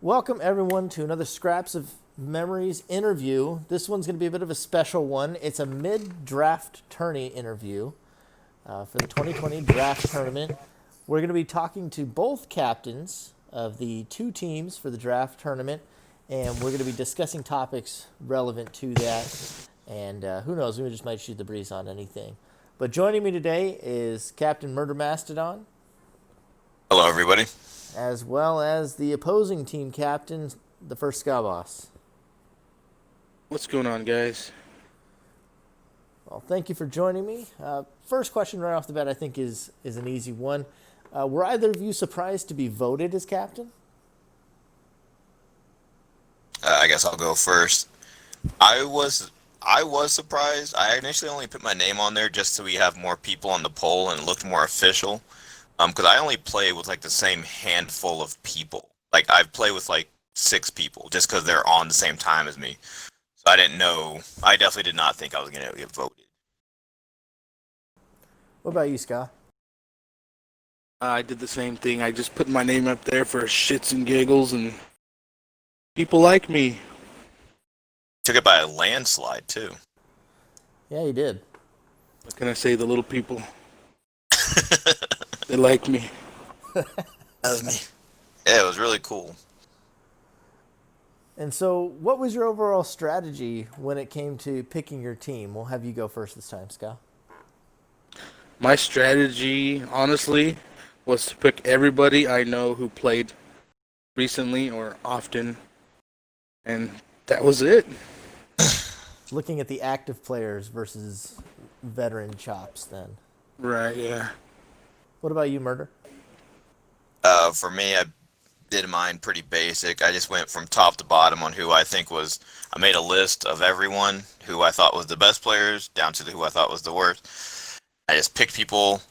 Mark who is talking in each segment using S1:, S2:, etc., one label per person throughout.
S1: Welcome, everyone, to another Scraps of Memories interview. This one's going to be a bit of a special one. It's a mid-draft tourney interview for the 2020 draft tournament. We're going to be talking to both captains of the two teams for the draft tournament, and we're going to be discussing topics relevant to that. And who knows, we just might shoot the breeze on anything. But joining me today is Captain Murder Mastodon,
S2: Hello, everybody.
S1: as well as the opposing team captain, the first Ska Boss.
S3: What's going on, guys?
S1: Well, thank you for joining me. First question right off the bat, I think, is an easy one. Were either of you surprised to be voted as captain?
S2: I guess I'll go first. I was surprised. I initially only put my name on there just so we have more people on the poll and it looked more official. Because I only play with like the same handful of people. Like I've played with like 6 people just because they're on the same time as me. So I didn't know. I definitely did not think I was gonna get voted.
S1: What about you, Ska?
S3: I did the same thing. I just put my name up there for shits and giggles, and people like me.
S2: Took it by a landslide too.
S1: Yeah, you did.
S3: What can I say? The little people, they like me.
S2: That was me. Yeah, it was really cool.
S1: And so, what was your overall strategy when it came to picking your team? We'll have you go first this time, Ska.
S3: My strategy, honestly, was to pick everybody I know who played recently or often, and that was it.
S1: Looking at the active players versus veteran chops, then.
S3: Right? Yeah.
S1: What about you, Murder?
S2: For me, I did mine pretty basic. I just went from top to bottom on who I think was. I made a list of everyone who I thought was the best players down to who I thought was the worst. I just picked people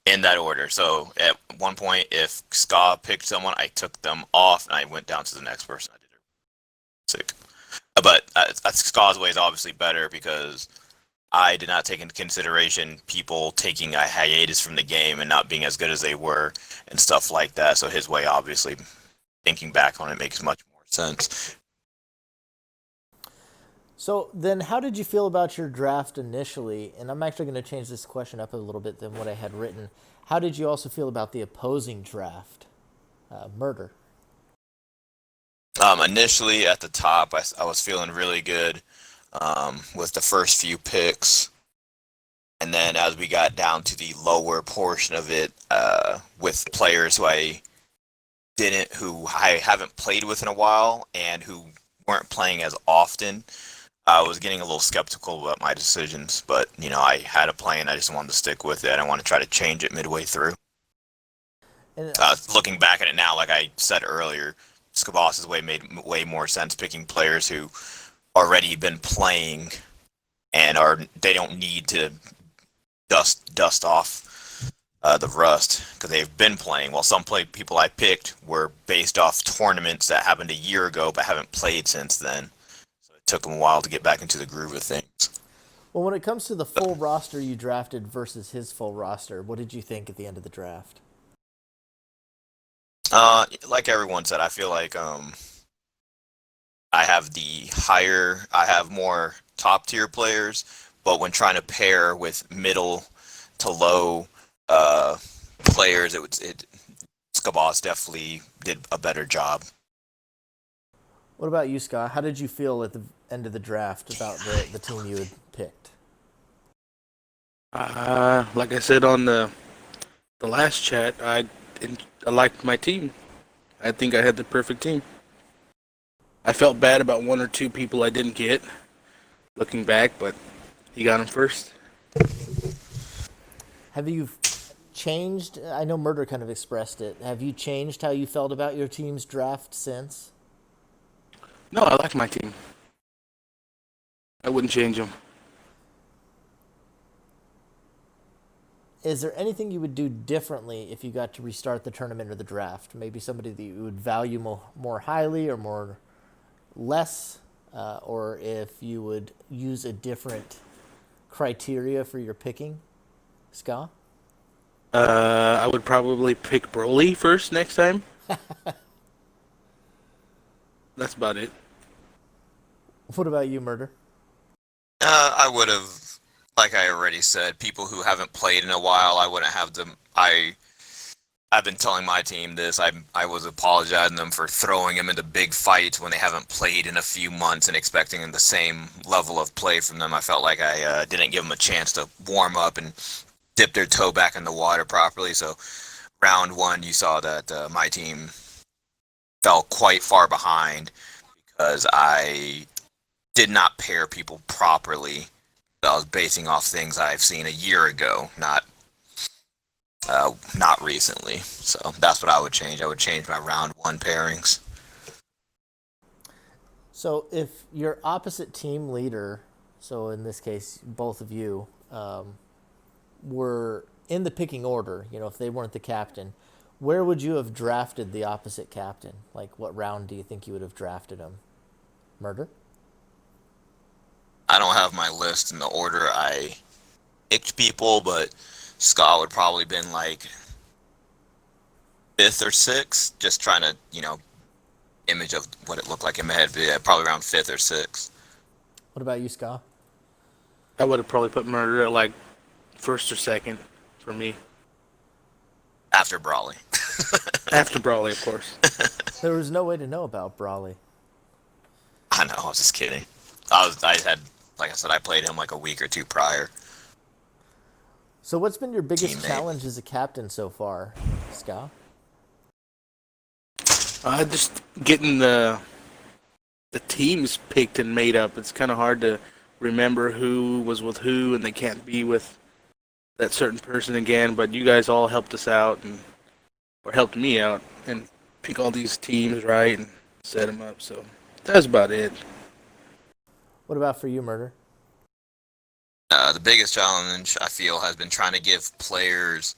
S2: in that order. So at one point, if Ska picked someone, I took them off and I went down to the next person. I did it sick. But Ska's way is obviously better because I did not take into consideration people taking a hiatus from the game and not being as good as they were and stuff like that. So his way, obviously, thinking back on it, makes much more sense.
S1: So then, how did you feel about your draft initially? And I'm actually going to change this question up a little bit than what I had written. How did you also feel about the opposing draft, Murder?
S2: Initially, at the top, I was feeling really good with the first few picks. And then as we got down to the lower portion of it, with players who I haven't played with in a while and who weren't playing as often, I was getting a little skeptical about my decisions. But, I had a plan. I just wanted to stick with it. I didn't want to try to change it midway through.
S1: And
S2: Looking back at it now, like I said earlier, Skabos's way made way more sense picking players who already been playing and they don't need to dust off the rust because they've been playing. While some people I picked were based off tournaments that happened a year ago but haven't played since then. So it took them a while to get back into the groove of things.
S1: well, when it comes to the full roster you drafted versus his full roster, what did you think at the end of the draft?
S2: Like everyone said, I feel like I have more top tier players, but when trying to pair with middle to low players, Skabos definitely did a better job.
S1: What about you, Scott? How did you feel at the end of the draft about the team you had picked?
S3: Like I said on the last chat, I liked my team. I think I had the perfect team. I felt bad about one or two people I didn't get, looking back, but he got them first.
S1: Have you changed? I know Murder kind of expressed it. Have you changed how you felt about your team's draft since?
S3: No, I like my team. I wouldn't change them.
S1: Is there anything you would do differently if you got to restart the tournament or the draft? Maybe somebody that you would value more highly or more less, or if you would use a different criteria for your picking, Ska?
S3: I would probably pick Broly first next time. That's about it.
S1: What about you, Murder?
S2: I would have, like I already said, people who haven't played in a while, I wouldn't have them. I've been telling my team this. I was apologizing them for throwing them into big fights when they haven't played in a few months and expecting the same level of play from them. I felt like I didn't give them a chance to warm up and dip their toe back in the water properly. So round one, you saw that my team fell quite far behind because I did not pair people properly. I was basing off things I've seen a year ago, not recently. So that's what I would change. I would change my round one pairings.
S1: So if your opposite team leader, so in this case, both of you, were in the picking order, if they weren't the captain, where would you have drafted the opposite captain? Like, what round do you think you would have drafted him? Murder?
S2: I don't have my list in the order I picked people, but Scott would probably been like fifth or sixth, just trying to, image of what it looked like in my head, but yeah, probably around fifth or sixth.
S1: What about you, Scott?
S3: I would have probably put Murder at like first or second for me.
S2: After Brawley.
S3: After Brawley, of course.
S1: There was no way to know about Brawley.
S2: I know, I was just kidding. Like I said, I played him like a week or two prior.
S1: So what's been your biggest
S2: Teammate.
S1: challenge as a captain so far, Scott?
S3: Just getting the teams picked and made up. It's kind of hard to remember who was with who, and they can't be with that certain person again. But you guys all helped us out, or helped me out, and pick all these teams right and set them up. So that's about it.
S1: What about for you, Murder?
S2: The biggest challenge I feel has been trying to give players,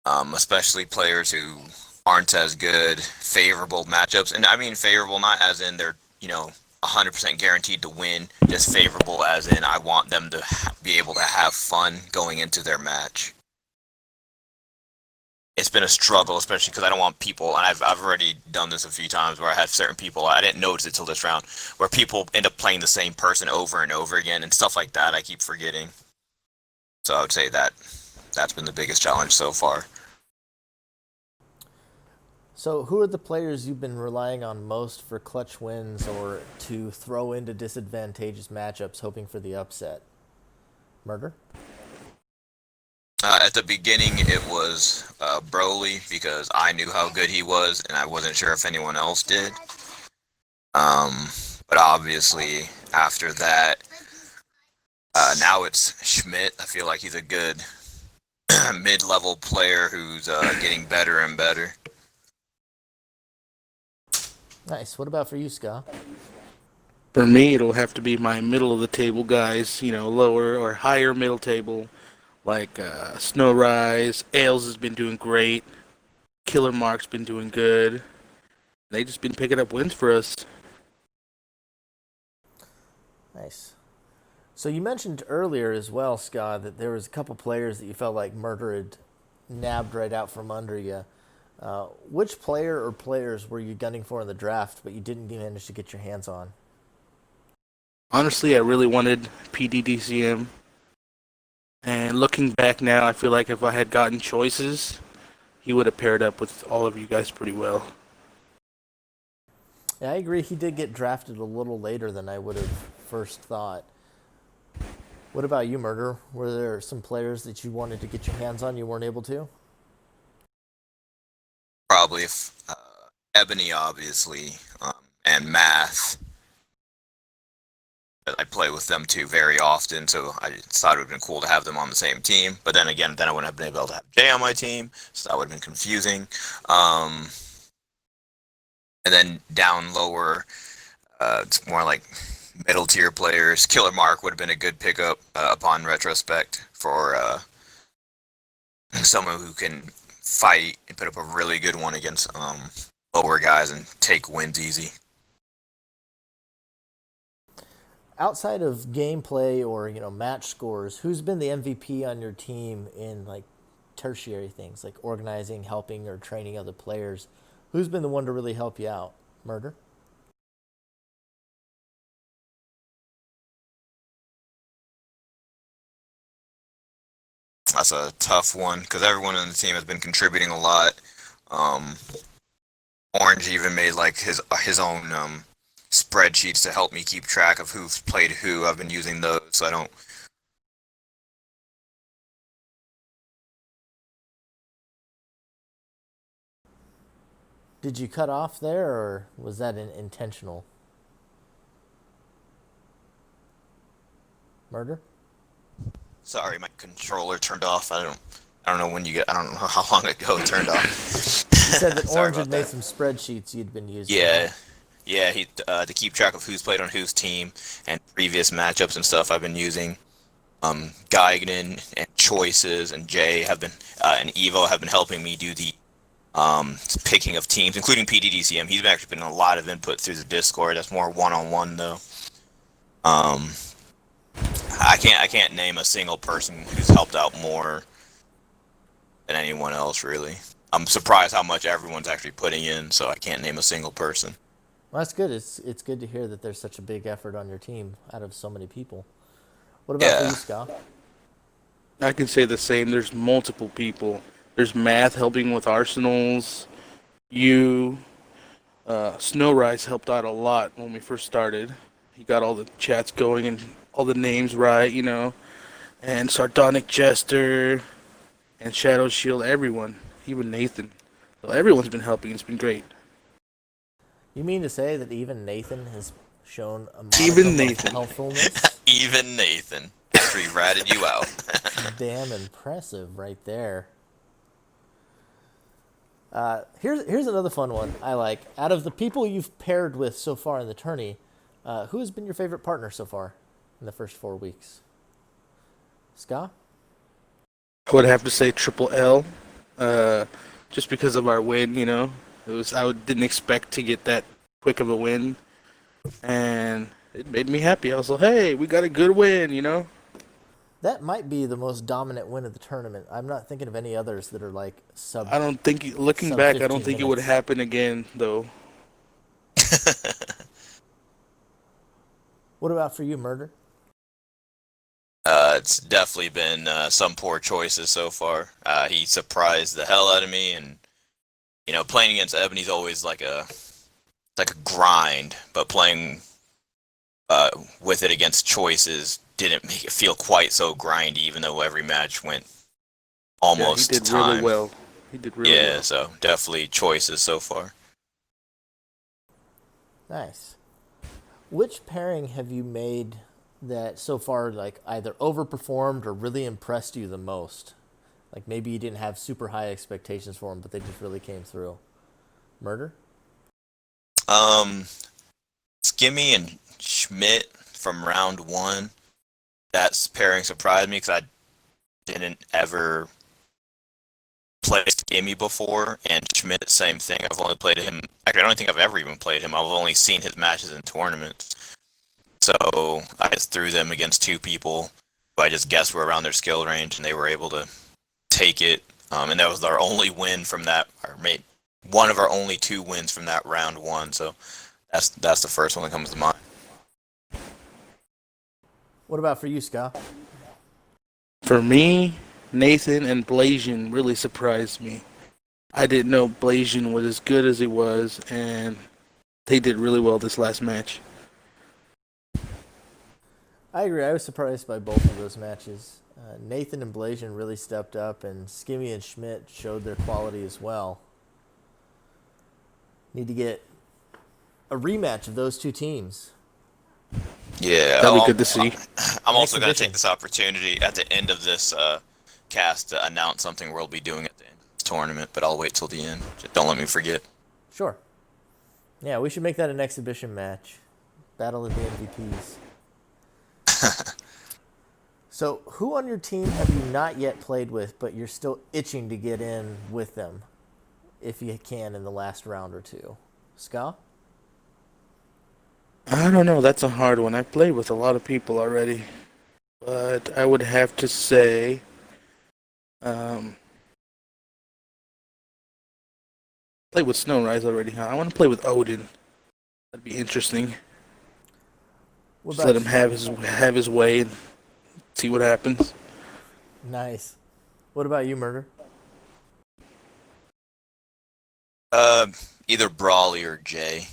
S2: especially players who aren't as good, favorable matchups. And I mean favorable not as in they're, 100% guaranteed to win, just favorable as in I want them to be able to have fun going into their match. It's been a struggle, especially because I don't want people, and I've already done this a few times where I have certain people, I didn't notice it till this round, where people end up playing the same person over and over again, and stuff like that I keep forgetting. So I would say that's been the biggest challenge so far.
S1: So who are the players you've been relying on most for clutch wins or to throw into disadvantageous matchups hoping for the upset? Murder?
S2: At the beginning, it was Broly because I knew how good he was, and I wasn't sure if anyone else did. But obviously, after that, now it's Schmidt. I feel like he's a good mid-level player who's getting better and better.
S1: Nice. What about for you, Scott?
S3: For me, it'll have to be my middle of the table guys, lower or higher middle table, like Snow Rise. Ailes has been doing great. Killer Mark's been doing good. They just been picking up wins for us.
S1: Nice. So you mentioned earlier as well, Scott, that there was a couple players that you felt like Murder had nabbed right out from under you. Which player or players were you gunning for in the draft, but you didn't manage to get your hands on?
S3: Honestly, I really wanted PDDCM. And looking back now, I feel like if I had gotten choices, he would have paired up with all of you guys pretty well.
S1: Yeah, I agree. He did get drafted a little later than I would have first thought. What about you, Murder? Were there some players that you wanted to get your hands on you weren't able to?
S2: Probably Ebony, obviously, and Math. I play with them two very often, so I thought it would have been cool to have them on the same team. But then again, I wouldn't have been able to have Jay on my team, so that would have been confusing. And then down lower, it's more like middle tier players. Killer Mark would have been a good pickup upon retrospect for someone who can fight and put up a really good one against lower guys and take wins easy.
S1: Outside of gameplay or match scores, who's been the MVP on your team in like tertiary things like organizing, helping, or training other players? Who's been the one to really help you out, Murder.
S2: That's a tough one because everyone on the team has been contributing a lot. Um, Orange even made like his own spreadsheets to help me keep track of who's played who. I've been using those, so I don't.
S1: Did you cut off there, or was that intentional? Murder.
S2: Sorry, my controller turned off. I don't know when you get. I don't know how long ago it turned off.
S1: You said that
S2: Sorry
S1: Orange had
S2: about
S1: made
S2: that.
S1: some spreadsheets you'd been using.
S2: Yeah, yeah. He to keep track of who's played on whose team and previous matchups and stuff. I've been using Geigen and Choices and Jay have been and Evo have been helping me do the picking of teams, including PDDCM. He's actually been a lot of input through the Discord. That's more one-on-one though. Um, I can't name a single person who's helped out more than anyone else really. I'm surprised how much everyone's actually putting in, so I can't name a single person.
S1: Well, that's good. It's good to hear that there's such a big effort on your team out of so many people. What about for
S2: Yeah.
S1: you, Scott?
S3: I can say the same. There's multiple people. There's Math helping with Arsenals. You, Snowrise helped out a lot when we first started. He got all the chats going and all the names right, you know. And Sardonic Jester and Shadow Shield, everyone, even Nathan. So everyone's been helping. It's been great.
S1: You mean to say that even Nathan has shown a
S3: Even
S1: modicum of
S3: Nathan.
S1: helpfulness?
S2: Even Nathan. After he ratted you out.
S1: Damn impressive right there. Here's another fun one I like. Out of the people you've paired with so far in the tourney, who has been your favorite partner so far in the first 4 weeks? Ska?
S3: I would have to say Triple L, just because of our win. You know, didn't expect to get that quick of a win, and it made me happy. I was like, hey, we got a good win. You know.
S1: That might be the most dominant win of the tournament. I'm not thinking of any others that are like sub.
S3: I don't think, looking
S1: Sub
S3: back, I don't
S1: 15
S3: think it would
S1: minutes.
S3: happen again, though.
S1: What about for you, Murder?
S2: It's definitely been some poor choices so far. He surprised the hell out of me, and playing against Ebony's always like a grind, but playing with it against choices didn't make it feel quite so grindy, even though every match went almost
S3: Yeah, he did
S2: to time.
S3: really well. He did really
S2: Yeah,
S3: well.
S2: so definitely choices so far.
S1: Nice. Which pairing have you made that so far like either overperformed or really impressed you the most? Like maybe you didn't have super high expectations for them, but they just really came through. Murder?
S2: Skimmy and Schmidt from round one. That pairing surprised me because I didn't ever play Skimmy before, and Schmidt, same thing. I've only played him. Actually, I don't think I've ever even played him. I've only seen his matches in tournaments. So I just threw them against two people who I just guessed were around their skill range, and they were able to take it. And that was our only win from that, or maybe one of our only two wins from that round one. So that's the first one that comes to mind.
S1: What about for you, Scott?
S3: For me, Nathan and Blasian really surprised me. I didn't know Blasian was as good as he was, and they did really well this last match.
S1: I agree. I was surprised by both of those matches. Nathan and Blasian really stepped up, and Skimmy and Schmidt showed their quality as well. Need to get a rematch of those two teams.
S2: Yeah,
S3: That'd be good to see.
S2: I'm also going to
S1: Exhibition.
S2: take this opportunity at the end of this cast to announce something we'll be doing at the end of this tournament, but I'll wait till the end. Just don't let me forget.
S1: Sure. Yeah, we should make that an exhibition match. Battle of the MVPs. So, who on your team have you not yet played with, but you're still itching to get in with them, if you can, in the last round or two? Ska?
S3: I don't know. That's a hard one. I played with a lot of people already, but I would have to say, played with Snowrise already. Huh? I want to play with Odin. That'd be interesting.
S1: What
S3: Just let
S1: about
S3: him have his way and see what happens.
S1: Nice. What about you, Murder?
S2: Uh, Either Brawley or Jay.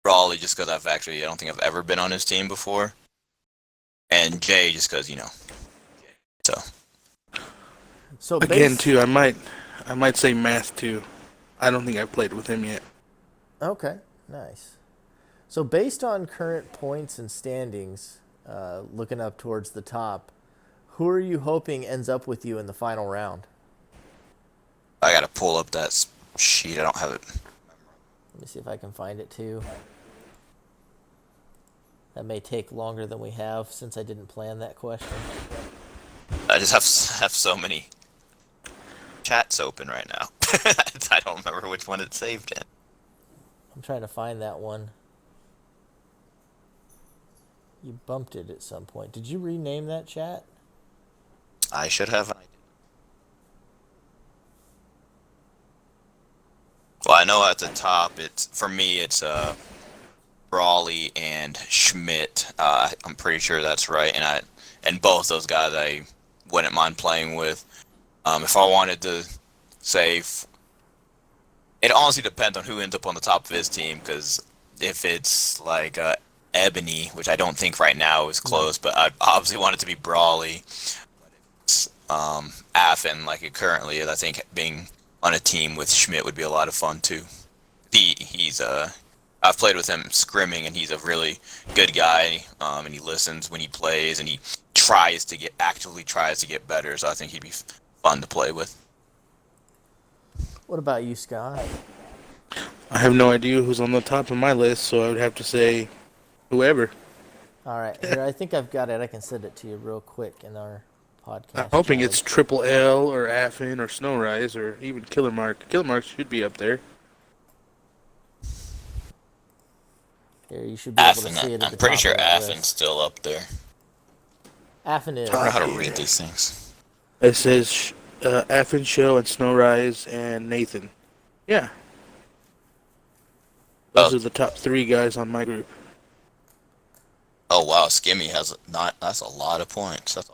S2: Brawley just because I don't think I've ever been on his team before, and Jay just because So
S1: So
S3: Again, too, I might say Math too. I don't think I've played with him yet.
S1: Okay, nice. So based on current points and standings, looking up towards the top, who are you hoping ends up with you in the final round?
S2: I gotta pull up that sheet. I don't have it.
S1: Let me see if I can find it too. That may take longer than we have since I didn't plan that question.
S2: I just have so many chats open right now. I don't remember which one it's saved in.
S1: I'm trying to find that one. You bumped it at some point. Did you rename that chat?
S2: I should have. Well, I know at the top, for me, it's Brawley and Schmidt. I'm pretty sure that's right, and both those guys I wouldn't mind playing with. If I wanted to say, it honestly depends on who ends up on the top of his team. Because if it's like Ebony, which I don't think right now is close, but I obviously want it to be Brawley. Affin, like it currently is, I think being on a team with Schmidt would be a lot of fun too. He's I've played with him scrimming, and he's a really good guy. And he listens when he plays, and he actively tries to get better. So I think he'd be fun to play with.
S1: What about you, Scott?
S3: I have no idea who's on the top of my list, so I would have to say whoever.
S1: All right, here, I think I've got it. I can send it to you real quick in our podcast.
S3: I'm hoping
S1: chat.
S3: it's Triple L or Affin or Snowrise or even Killer Mark. Killer Mark should be up there.
S1: Here, you should be able to see
S2: Affin,
S1: it. At
S2: I'm
S1: the
S2: pretty
S1: top
S2: sure
S1: of that
S2: Affin's
S1: list.
S2: still up there.
S1: Affin is.
S2: I don't know how to read these things.
S3: It says Affin, Show, and Snowrise, and Nathan. Yeah. Those are the top 3 guys on my group.
S2: Oh wow, Skimmy has that's a lot of points. That's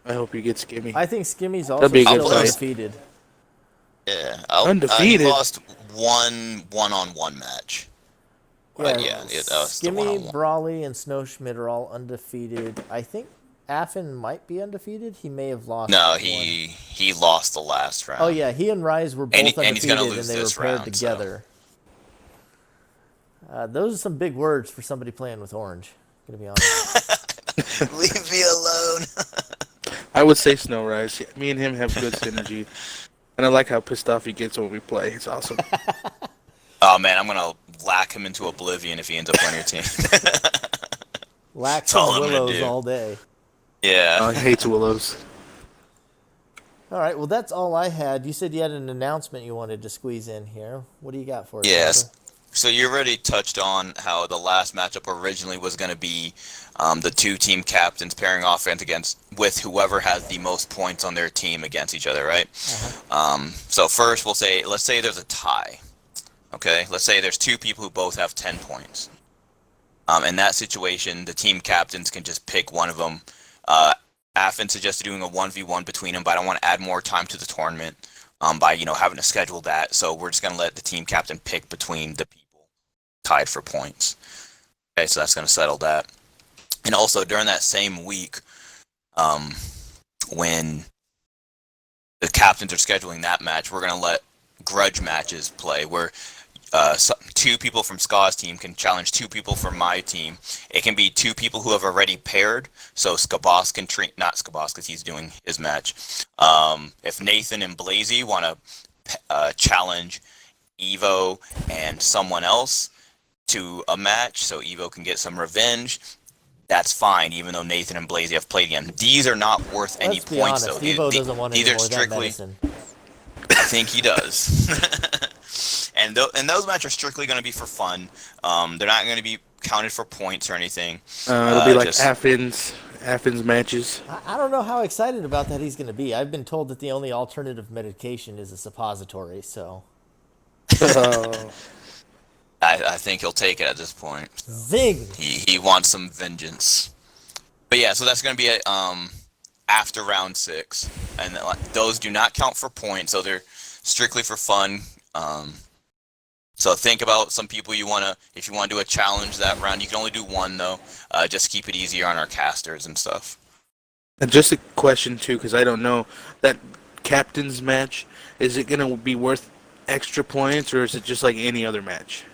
S3: I hope you get Skimmy.
S1: I think Skimmy's also
S3: be a good
S1: still
S2: fight.
S1: undefeated.
S2: Yeah,
S3: Undefeated?
S2: He lost one-on-one match. But still
S1: Skimmy,
S2: one-on-one.
S1: Brawley, and Snow Schmidt are all undefeated. I think Affin might be undefeated. He may have lost.
S2: No,
S1: one.
S2: he lost the last round.
S1: Oh yeah, he and Rise were both
S2: And he's
S1: undefeated,
S2: gonna
S1: and
S2: lose
S1: they were
S2: this
S1: paired
S2: round,
S1: together. Those are some big words for somebody playing with Orange. Gonna be honest.
S2: Leave me alone.
S3: I would say Snowrise. Me and him have good synergy. And I like how pissed off he gets when we play. It's awesome.
S2: Oh man, I'm gonna lack him into oblivion if he ends up on your team.
S1: Lax
S2: all
S1: and
S2: I'm gonna
S1: Willows
S2: do.
S1: all day.
S2: Yeah.
S3: He hates Willows.
S1: All right, well that's all I had. You said you had an announcement you wanted to squeeze in here. What do you got for us?
S2: Yes.
S1: Trevor?
S2: So you already touched on how the last matchup originally was going to be the 2 team captains pairing off with whoever has the most points on their team against each other, right? So first let's say there's a tie. Okay, let's say there's 2 people who both have 10 points. In that situation, the team captains can just pick one of them. Affin suggested doing a 1v1 between them, but I don't want to add more time to the tournament by having to schedule that. So we're just going to let the team captain pick between the people tied for points. Okay, so that's going to settle that. And also during that same week, when the captains are scheduling that match, we're going to let grudge matches play where 2 people from Ska's team can challenge 2 people from my team. It can be 2 people who have already paired, so Skabos can not Skabos because he's doing his match. If Nathan and Blazy want to challenge Evo and someone else to a match, so Evo can get some revenge, that's fine, even though Nathan and Blazy have played again. These are not worth any
S1: Let's be
S2: points,
S1: honest,
S2: though.
S1: Evo doesn't want any
S2: These are
S1: more of that
S2: strictly.
S1: medicine.
S2: I think he does. And those matches are strictly going to be for fun. They're not going to be counted for points or anything.
S3: It'll be like Affin's matches.
S1: I don't know how excited about that he's going to be. I've been told that the only alternative medication is a suppository, so...
S2: I think he'll take it at this point.
S1: Zing!
S2: He wants some vengeance. But yeah, so that's going to be after round 6, and those do not count for points, so they're strictly for fun. So think about some people if you want to do a challenge that round. You can only do one though. Just keep it easier on our casters and stuff.
S3: And just a question too, because I don't know, that captain's match, is it gonna be worth extra points, or is it just like any other match?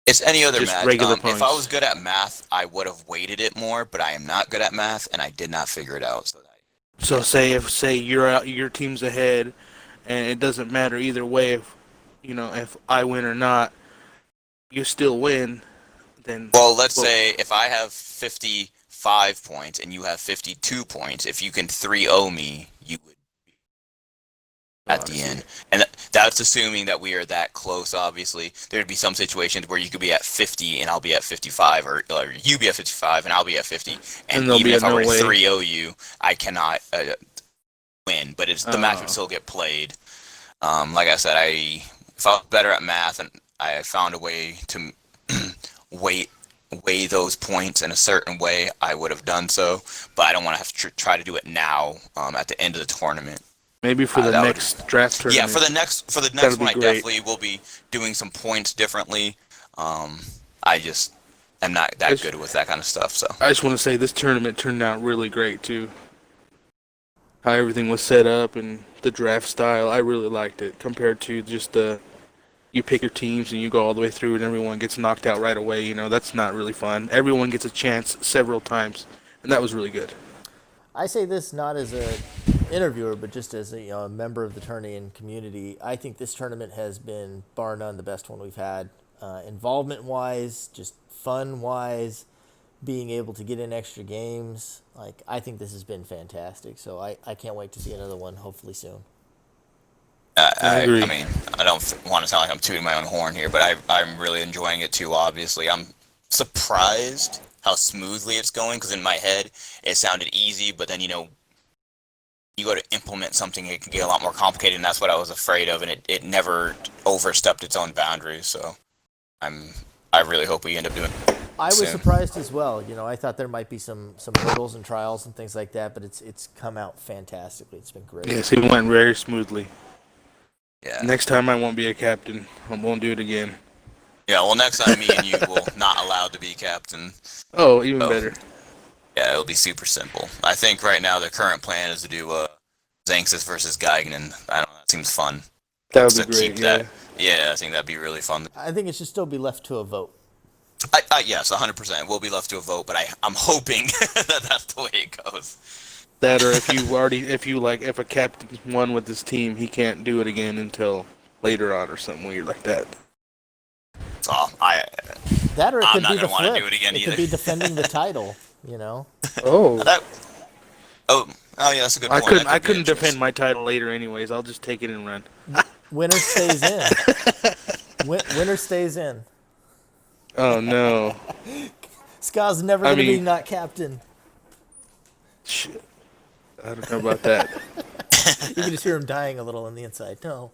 S2: It's any other
S3: Just
S2: match.
S3: regular
S2: If
S3: points.
S2: I was good at math, I would have weighted it more, but I am not good at math, and I did not figure it out.
S3: So say you're out, your team's ahead, and it doesn't matter either way if I win or not, you still win. Then
S2: Well, let's say if I have 55 points and you have 52 points, if you can 3-0 me, you would be at the end. And that's assuming that we are that close, obviously. There would be some situations where you could be at 50 and I'll be at 55, or you be at 55 and I'll be at 50. And
S3: there'll
S2: even
S3: be
S2: if I
S3: no
S2: were to
S3: way.
S2: 3-0 you, I cannot win. But the match would still get played. Like I said, if I was better at math and I found a way to weigh those points in a certain way, I would have done so. But I don't want to have to try to do it now at the end of the tournament.
S3: maybe for the next draft tournament.
S2: Yeah, for the next
S3: That'd be
S2: one, I
S3: great.
S2: definitely will be doing some points differently. I just am not that good with that kind of stuff. So
S3: I just want to say this tournament turned out really great too. How everything was set up and the draft style, I really liked it compared to just you pick your teams and you go all the way through and everyone gets knocked out right away. That's not really fun. Everyone gets a chance several times, and that was really good.
S1: I say this not as a interviewer, but just as a member of the tourney and community. I think this tournament has been bar none the best one we've had, involvement wise, just fun wise, being able to get in extra games. Like, I think this has been fantastic. So I can't wait to see another one, hopefully soon.
S3: I agree.
S2: I mean, I don't want to sound like I'm tooting my own horn here, but I'm really enjoying it too. Obviously, I'm surprised how smoothly it's going, because in my head it sounded easy, but then you go to implement something, it can get a lot more complicated, and that's what I was afraid of, and it never overstepped its own boundaries. So I really hope we end up doing it
S1: I was
S2: soon.
S1: surprised as well. I thought there might be some hurdles and trials and things like that, but it's come out fantastically. It's been great.
S3: Yes, it went very smoothly.
S2: Yeah.
S3: Next time I won't be a captain. I won't do it again.
S2: Yeah, well, next time me and you will not allowed to be captain.
S3: Oh, even better.
S2: Yeah, it'll be super simple. I think right now the current plan is to do Xanxus versus Geigen, and I don't know, that seems fun.
S3: That would
S2: So
S3: be great.
S2: keep that. Yeah, I think that'd be really fun.
S1: I think it should still be left to a vote.
S2: Yes, 100%. We'll be left to a vote, but I'm hoping that that's the way it goes.
S3: That, or if a captain won with his team, he can't do it again until later on or something weird like that.
S2: So
S1: That, or it
S2: I'm
S1: could
S2: not
S1: be the
S2: gonna wanna
S1: flip.
S2: do it again
S1: It
S2: either.
S1: could be defending the title.
S3: Oh,
S2: oh yeah, that's a good point.
S3: I
S2: That could be
S3: couldn't
S2: interesting.
S3: defend my title later anyways. I'll just take it and run.
S1: Winner stays in. Winner stays in.
S3: Oh no.
S1: Ska's never going to be
S3: mean-
S1: not captain.
S3: Shit. I don't know about that.
S1: You can just hear him dying a little on the inside. No.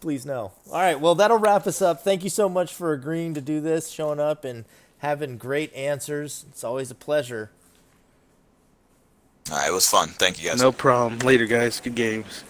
S1: Please no. All right, well, that'll wrap us up. Thank you so much for agreeing to do this, showing up, and having great answers. It's always a pleasure.
S2: All right, it was fun. Thank you guys.
S3: No problem. Later, guys. Good games.